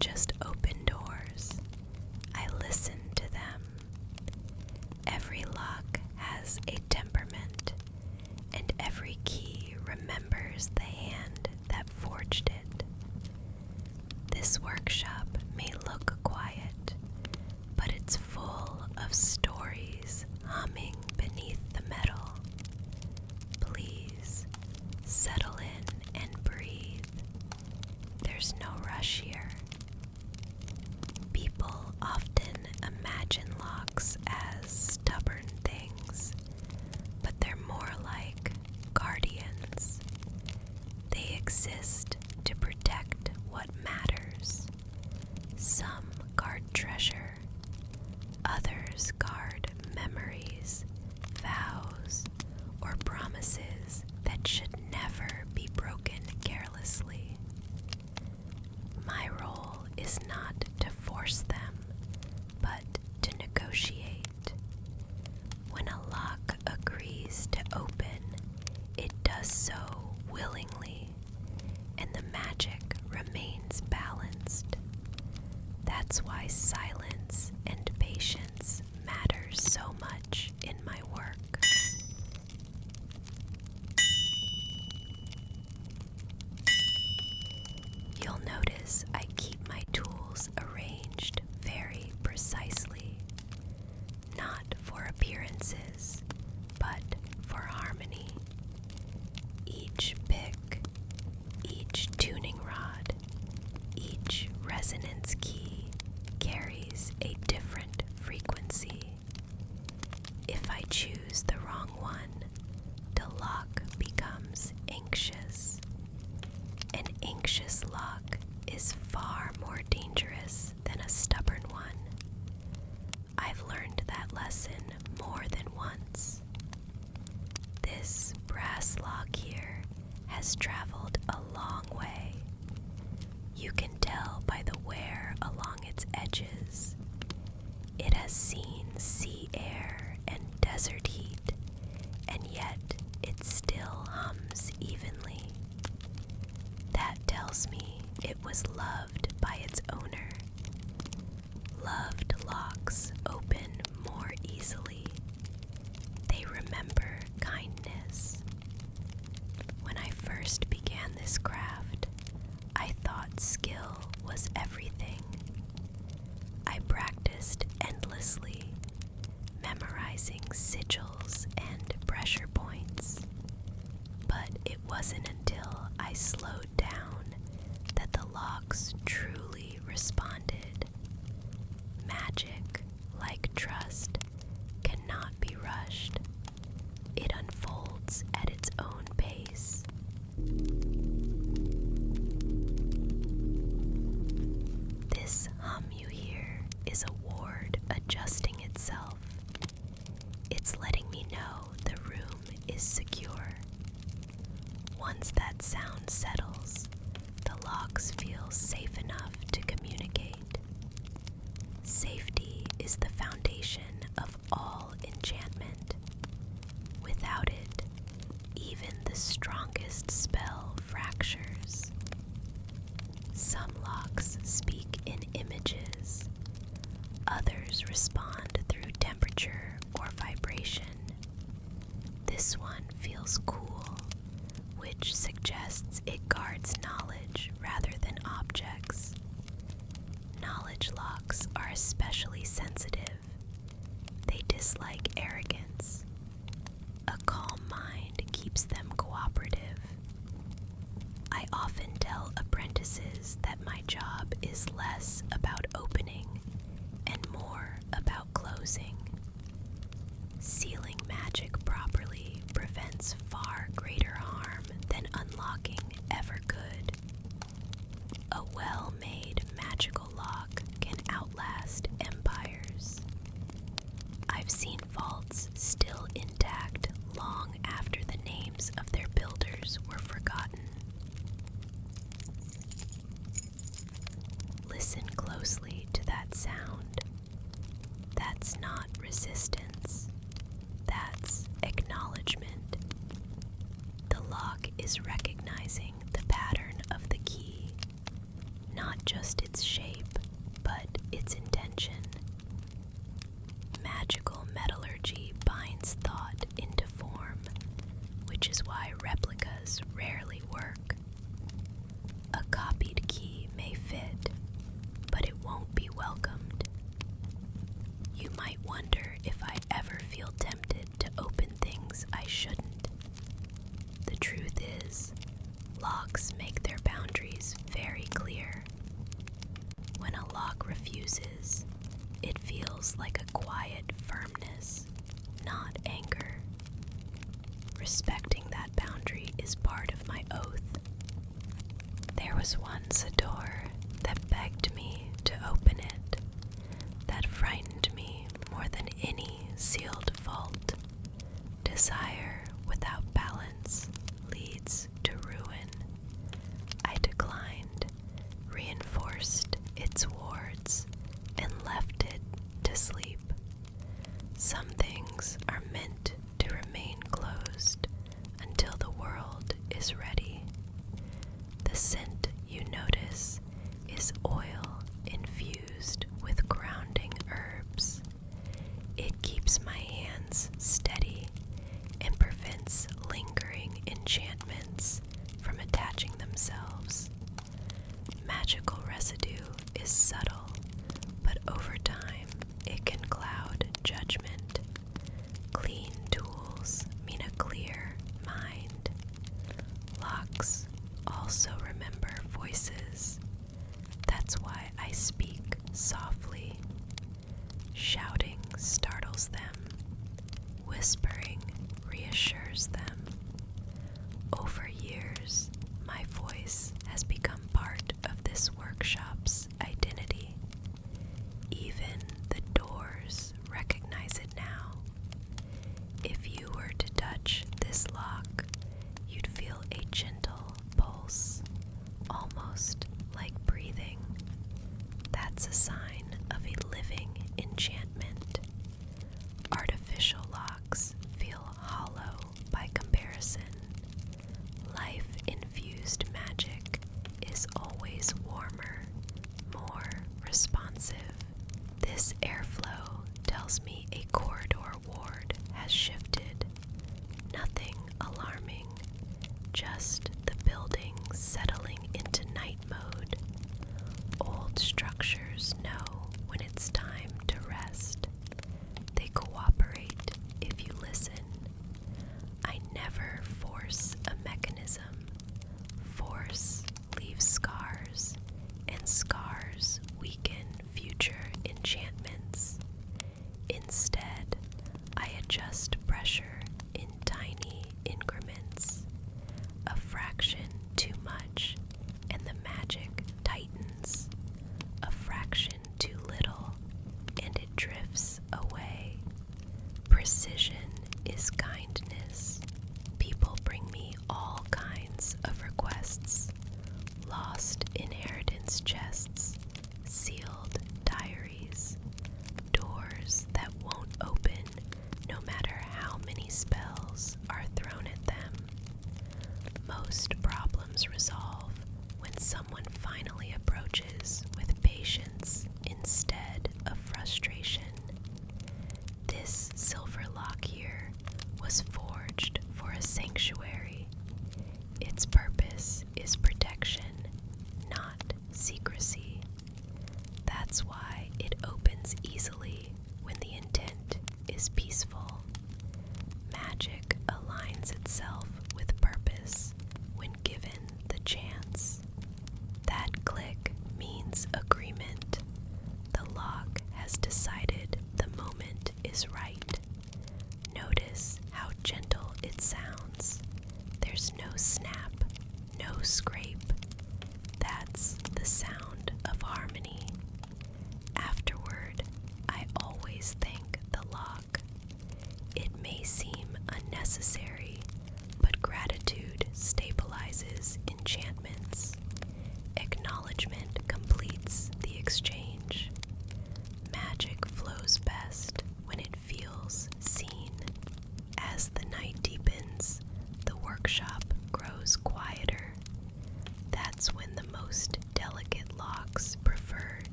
just open doors. I listen to them. Every lock has a temperament, and every key remembers the hand that forged it. This workshop may look quiet, but it's full of stories humming beneath the metal. Please settle in and breathe. There's no rush here. People often imagine locks as stubborn things, but they're more like guardians. They exist to protect what matters. Some guard treasure, others guard memories, vows, or promises that should never be broken carelessly. My role is not to force them, but to negotiate. When a lock agrees to open, it does so willingly, and the magic remains balanced. That's why silence and patience matter so much in my work. You'll notice I keep my tools arranged very precisely, not for appearances, but for harmony. Each pick, each tuning rod, each resonance key carries a different frequency. If I choose the wrong one, the lock becomes anxious. An anxious lock is far more dangerous than a stubborn one. I've learned that lesson more than once. This brass lock here has traveled a long way. You can tell by the wear along its edges. It has seen sea air and desert heat, and yet it still hums evenly. That tells me it was loved by its owner. Loved locks open more easily. They remember kindness. When I first began this craft, I thought skill was everything. I practiced endlessly, memorizing sigils and pressure points. But it wasn't until I slowed down that the locks truly responded. Magic, like trust, cannot be rushed. It unfolds at its own pace. This hum you hear is a ward adjusting itself. It's letting me know the room is secure. Once that sound settles, the locks feel safe enough to communicate. Safety is the foundation of all enchantment. Without it, even the strongest spell fractures. Some locks speak in images. Others respond through temperature or vibration. This one feels cool, which suggests it guards knowledge rather than objects. Knowledge locks are especially sensitive. They dislike arrogance. A calm mind keeps them cooperative. I often tell apprentices that my job is less about opening and more about closing. Sealing magic properly prevents far greater harm than unlocking ever could. A well-made magical lock can outlast empires. I've seen vaults still intact long after the names of their builders were forgotten. Listen closely to that sound. That's not resistance. That's acknowledgement. The lock is recognizing the pattern of the key, not just its shape. infuses, it feels like a quiet firmness, not anger. Respecting that boundary is part of my oath. There was once a door that begged me to open it, that frightened me more than any sealed vault. Desire without balance leads to ruin. I declined, reinforced its wards, and left it to sleep. Some things are meant to remain closed until the world is ready. The scent you notice is oil infused with grounding herbs. It keeps my hands steady and prevents lingering enchantments from attaching themselves. Magical residue is subtle, but over time it can cloud judgment. Clean tools mean a clear mind. Locks also remember voices. That's why I speak softly. Shouting startles them. Whispering reassures them. Over years, my voice has become part of this workshop's identity. Even the doors recognize it now. If you were to touch this lock, you'd feel a gentle pulse, almost like breathing. That's a sign of a living enchantment. Artificial locks feel hollow by comparison. Life-infused magic is always warmer, more responsive. This airflow tells me a corridor ward has shifted. Nothing alarming, just